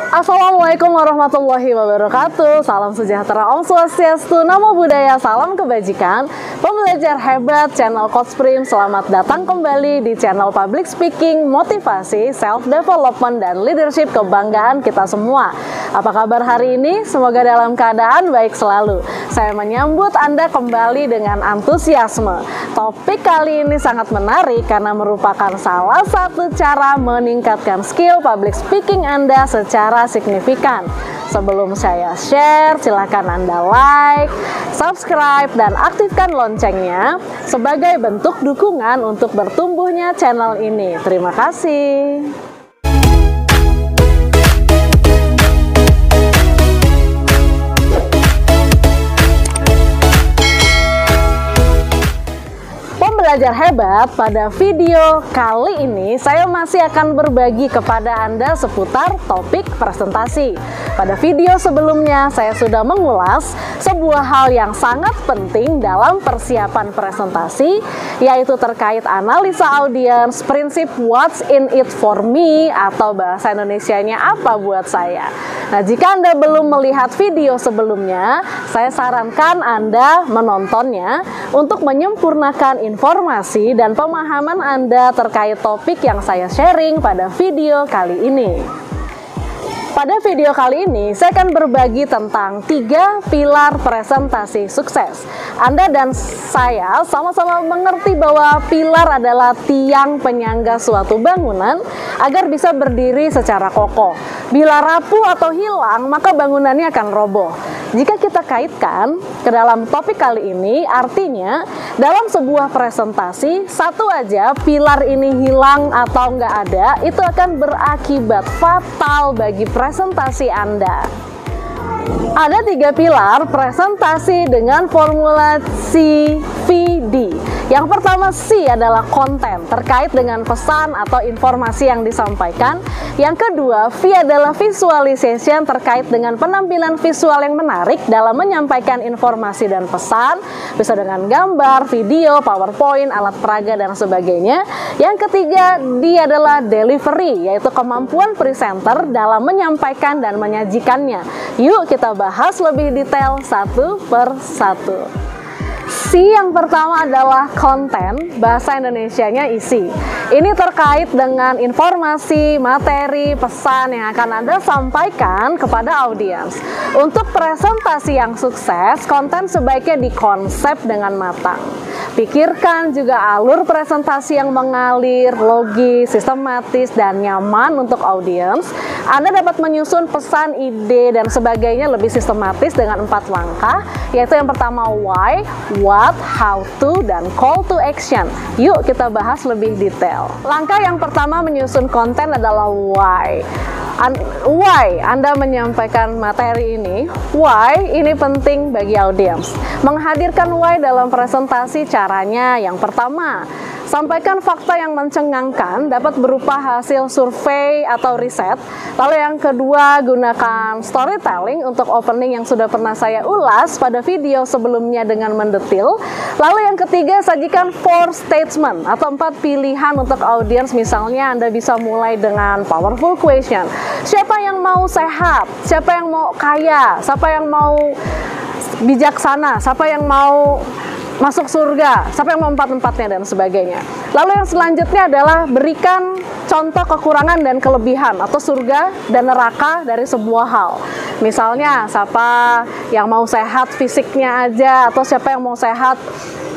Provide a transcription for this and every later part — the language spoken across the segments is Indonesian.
Assalamualaikum warahmatullahi wabarakatuh. Salam sejahtera, Om Swastiastu, Namo Buddhaya, salam kebajikan. Pembelajar hebat channel Coach Prim, selamat datang kembali di channel Public Speaking, Motivasi, Self Development, dan Leadership, kebanggaan kita semua. Apa kabar hari ini? Semoga dalam keadaan baik selalu. Saya menyambut Anda kembali dengan antusiasme. Topik kali ini sangat menarik karena merupakan salah satu cara meningkatkan skill public speaking Anda secara signifikan. Sebelum saya share, silakan Anda like, subscribe, dan aktifkan loncengnya sebagai bentuk dukungan untuk bertumbuhnya channel ini. Terima kasih. Belajar hebat, pada video kali ini saya masih akan berbagi kepada Anda seputar topik presentasi. Pada video sebelumnya saya sudah mengulas sebuah hal yang sangat penting dalam persiapan presentasi, yaitu terkait analisa audiens, prinsip what's in it for me, atau bahasa Indonesianya apa buat saya. Nah, jika Anda belum melihat video sebelumnya, saya sarankan Anda menontonnya untuk menyempurnakan informasi dan pemahaman Anda terkait topik yang saya sharing pada video kali ini. Pada video kali ini, saya akan berbagi tentang 3 pilar presentasi sukses. Anda dan saya sama-sama mengerti bahwa pilar adalah tiang penyangga suatu bangunan agar bisa berdiri secara kokoh. Bila rapuh atau hilang, maka bangunannya akan roboh. Jika kita kaitkan ke dalam topik kali ini, artinya dalam sebuah presentasi, satu aja pilar ini hilang atau nggak ada, itu akan berakibat fatal bagi presentasi Anda. Ada 3 pilar presentasi dengan formulasi VD. Yang pertama C adalah konten, terkait dengan pesan atau informasi yang disampaikan. Yang kedua, V adalah visualization, terkait dengan penampilan visual yang menarik dalam menyampaikan informasi dan pesan, bisa dengan gambar, video, PowerPoint, alat peraga, dan sebagainya. Yang ketiga, D adalah delivery, yaitu kemampuan presenter dalam menyampaikan dan menyajikannya. Yuk kita bahas lebih detail satu per satu. C yang pertama adalah konten, bahasa Indonesianya isi. Ini terkait dengan informasi, materi, pesan yang akan Anda sampaikan kepada audiens. Untuk presentasi yang sukses, konten sebaiknya dikonsep dengan matang. Pikirkan juga alur presentasi yang mengalir, logis, sistematis, dan nyaman untuk audiens. Anda dapat menyusun pesan, ide, dan sebagainya lebih sistematis dengan 4 langkah, yaitu yang pertama why, what, how to, dan call to action. Yuk kita bahas lebih detail. Langkah yang pertama menyusun konten adalah why. Why Anda menyampaikan materi ini? Why ini penting bagi audiens. Menghadirkan why dalam presentasi caranya yang pertama, sampaikan fakta yang mencengangkan, dapat berupa hasil survei atau riset. Lalu yang kedua, gunakan storytelling untuk opening yang sudah pernah saya ulas pada video sebelumnya dengan mendetil. Lalu yang ketiga, sajikan 4 statement atau 4 pilihan untuk audiens. Misalnya Anda bisa mulai dengan powerful question. Siapa yang mau sehat? Siapa yang mau kaya? Siapa yang mau bijaksana? Siapa yang mau masuk surga, siapa yang mau 4-4-nya, dan sebagainya. Lalu yang selanjutnya adalah berikan contoh kekurangan dan kelebihan atau surga dan neraka dari sebuah hal. Misalnya siapa yang mau sehat fisiknya aja, atau siapa yang mau sehat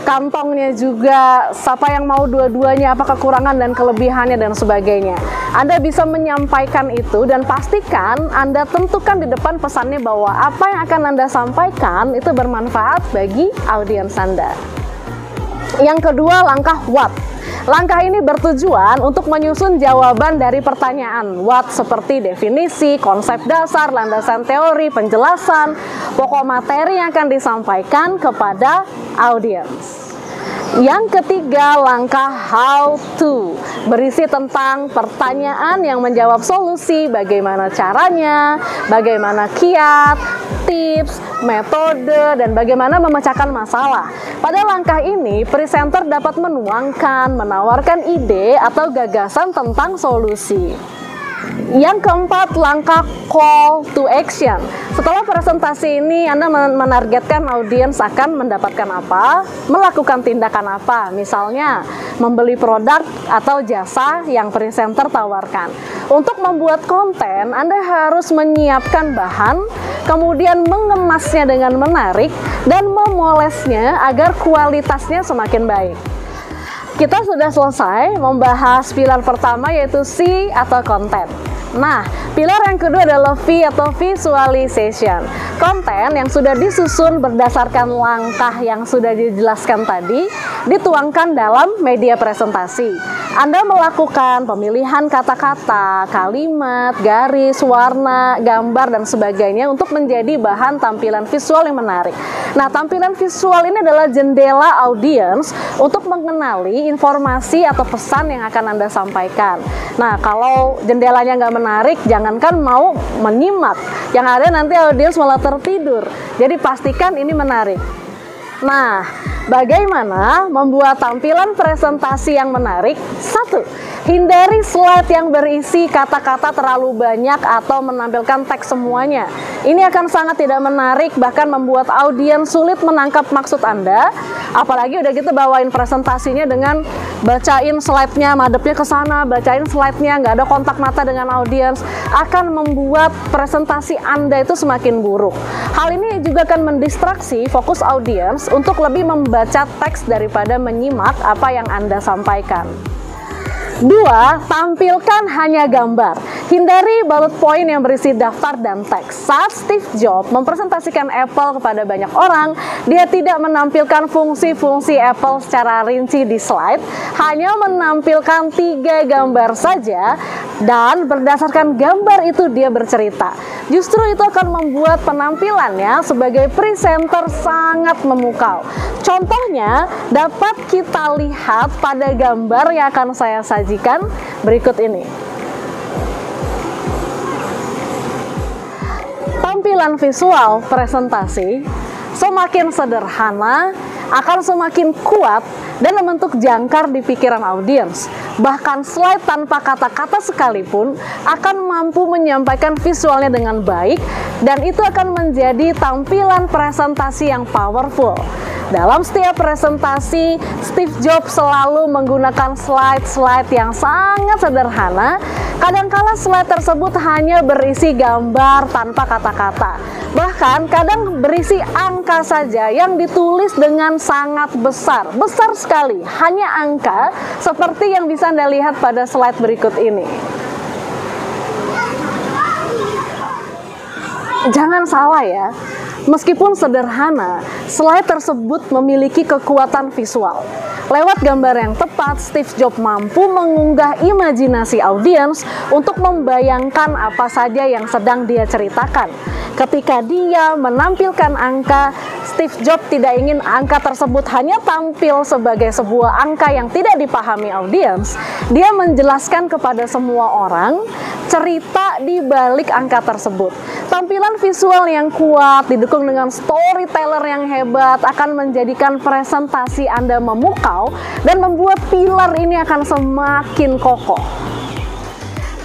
kantongnya juga, siapa yang mau dua-duanya, apa kekurangan dan kelebihannya, dan sebagainya. Anda bisa menyampaikan itu dan pastikan Anda tentukan di depan pesannya bahwa apa yang akan Anda sampaikan itu bermanfaat bagi audiens Anda. Yang kedua, langkah what. Langkah ini bertujuan untuk menyusun jawaban dari pertanyaan what, seperti definisi, konsep dasar, landasan teori, penjelasan, pokok materi yang akan disampaikan kepada audiens. Yang ketiga, langkah how to, berisi tentang pertanyaan yang menjawab solusi, bagaimana caranya, bagaimana kiat, tips, metode, dan bagaimana memecahkan masalah. Pada langkah ini, presenter dapat menuangkan, menawarkan ide atau gagasan tentang solusi. Yang keempat, langkah call to action. Setelah presentasi ini, Anda menargetkan audiens akan mendapatkan apa, melakukan tindakan apa, misalnya membeli produk atau jasa yang presenter tawarkan. Untuk membuat konten, Anda harus menyiapkan bahan, kemudian mengemasnya dengan menarik, dan memolesnya agar kualitasnya semakin baik. Kita sudah selesai membahas pilar pertama, yaitu C atau konten. Nah, pilar yang kedua adalah V atau visualization. Konten yang sudah disusun berdasarkan langkah yang sudah dijelaskan tadi dituangkan dalam media presentasi. Anda melakukan pemilihan kata-kata, kalimat, garis, warna, gambar, dan sebagainya untuk menjadi bahan tampilan visual yang menarik. Nah, tampilan visual ini adalah jendela audiens untuk mengenali informasi atau pesan yang akan Anda sampaikan. Nah, kalau jendelanya nggak menarik, jangankan mau menyimak, yang ada nanti audiens malah tertidur. Jadi pastikan ini menarik. Nah, bagaimana membuat tampilan presentasi yang menarik? 1. Hindari slide yang berisi kata-kata terlalu banyak atau menampilkan teks semuanya. Ini akan sangat tidak menarik, bahkan membuat audiens sulit menangkap maksud Anda. Apalagi udah gitu bawain presentasinya dengan bacain slide-nya, madepnya ke sana, bacain slide-nya, nggak ada kontak mata dengan audiens, akan membuat presentasi Anda itu semakin buruk. Hal ini juga akan mendistraksi fokus audiens untuk lebih membaca teks daripada menyimak apa yang Anda sampaikan. 2. Tampilkan hanya gambar. Hindari bullet point yang berisi daftar dan teks. Saat Steve Jobs mempresentasikan Apple kepada banyak orang, dia tidak menampilkan fungsi-fungsi Apple secara rinci di slide, hanya menampilkan 3 gambar saja, dan berdasarkan gambar itu dia bercerita. Justru itu akan membuat penampilannya sebagai presenter sangat memukau. Contohnya dapat kita lihat pada gambar yang akan saya sajikan berikut ini. Tampilan visual presentasi semakin sederhana akan semakin kuat dan membentuk jangkar di pikiran audiens. Bahkan slide tanpa kata-kata sekalipun akan mampu menyampaikan visualnya dengan baik, dan itu akan menjadi tampilan presentasi yang powerful. Dalam setiap presentasi, Steve Jobs selalu menggunakan slide-slide yang sangat sederhana. Kadangkala slide tersebut hanya berisi gambar tanpa kata-kata. Bahkan kadang berisi angka saja yang ditulis dengan sangat besar. Besar sekali, hanya angka seperti yang bisa Anda lihat pada slide berikut ini. Jangan salah ya. Meskipun sederhana, slide tersebut memiliki kekuatan visual. Lewat gambar yang tepat, Steve Jobs mampu mengunggah imajinasi audiens untuk membayangkan apa saja yang sedang dia ceritakan. Ketika dia menampilkan angka, Steve Jobs tidak ingin angka tersebut hanya tampil sebagai sebuah angka yang tidak dipahami audiens. Dia menjelaskan kepada semua orang cerita di balik angka tersebut. Tampilan visual yang kuat didukung dengan storyteller yang hebat akan menjadikan presentasi Anda memukau dan membuat pilar ini akan semakin kokoh.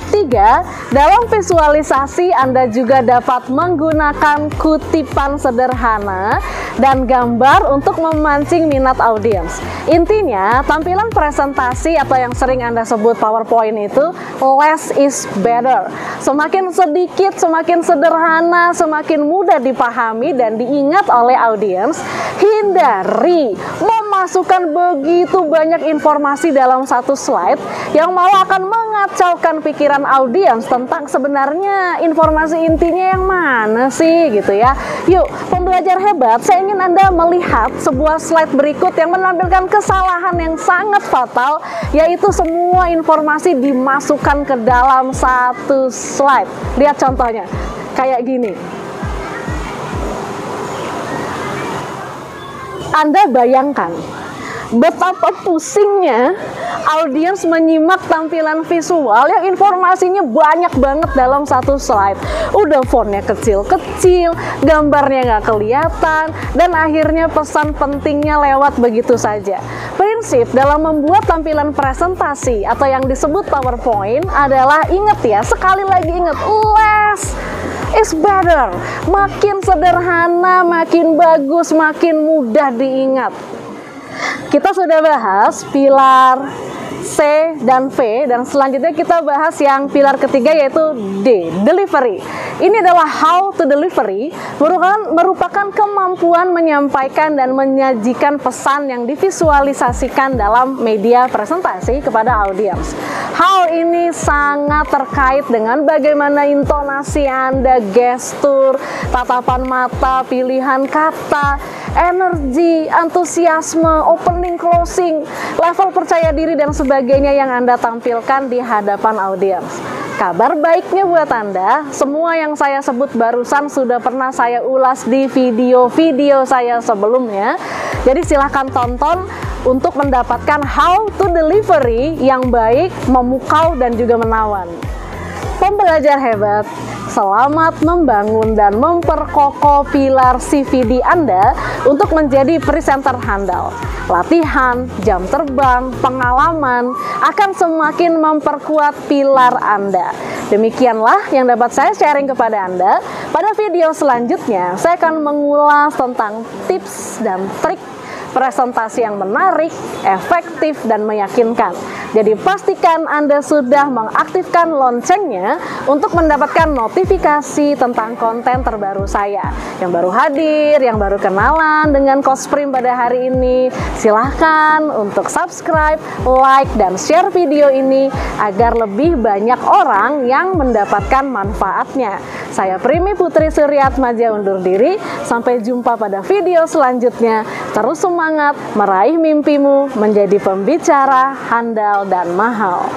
3. Dalam visualisasi Anda juga dapat menggunakan kutipan sederhana dan gambar untuk memancing minat audiens. Intinya, tampilan presentasi atau yang sering Anda sebut PowerPoint itu less is better. Semakin sedikit, semakin sederhana, semakin mudah dipahami dan diingat oleh audiens. Hindari memasukkan begitu banyak informasi dalam satu slide yang malah akan mengacaukan pikiran audiens tentang sebenarnya informasi intinya yang mana sih gitu ya. Yuk, pembelajar hebat, saya ingin Anda melihat sebuah slide berikut yang menampilkan kesalahan yang sangat fatal, yaitu semua informasi dimasukkan ke dalam satu slide. Lihat contohnya, kayak gini. Anda bayangkan betapa pusingnya audiens menyimak tampilan visual yang informasinya banyak banget dalam satu slide. Udah fontnya kecil-kecil, gambarnya nggak kelihatan, dan akhirnya pesan pentingnya lewat begitu saja. Prinsip dalam membuat tampilan presentasi atau yang disebut PowerPoint adalah, ingat ya, sekali lagi ingat, less is better. Makin sederhana, makin bagus, makin mudah diingat. Kita sudah bahas pilar C dan V, dan selanjutnya kita bahas yang pilar ketiga, yaitu D, delivery. Ini adalah how to delivery, merupakan kemampuan menyampaikan dan menyajikan pesan yang divisualisasikan dalam media presentasi kepada audiens. Hal ini sangat terkait dengan bagaimana intonasi Anda, gestur, tatapan mata, pilihan kata, energi, antusiasme, opening, closing, level percaya diri, dan sebagainya yang Anda tampilkan di hadapan audiens. Kabar baiknya buat Anda, semua yang saya sebut barusan sudah pernah saya ulas di video-video saya sebelumnya. Jadi silahkan tonton untuk mendapatkan how to delivery yang baik, memukau, dan juga menawan. Pembelajar hebat, selamat membangun dan memperkokoh pilar CVD Anda untuk menjadi presenter handal. Latihan, jam terbang, pengalaman akan semakin memperkuat pilar Anda. Demikianlah yang dapat saya sharing kepada Anda. Pada video selanjutnya, saya akan mengulas tentang tips dan trik presentasi yang menarik, efektif, dan meyakinkan. Jadi pastikan Anda sudah mengaktifkan loncengnya untuk mendapatkan notifikasi tentang konten terbaru saya. Yang baru hadir, yang baru kenalan dengan Cosprim pada hari ini, silahkan untuk subscribe, like, dan share video ini agar lebih banyak orang yang mendapatkan manfaatnya. Saya Primi Putri Suryatmaja undur diri. Sampai jumpa pada video selanjutnya. Terus semangat meraih mimpimu menjadi pembicara handal dan mahal.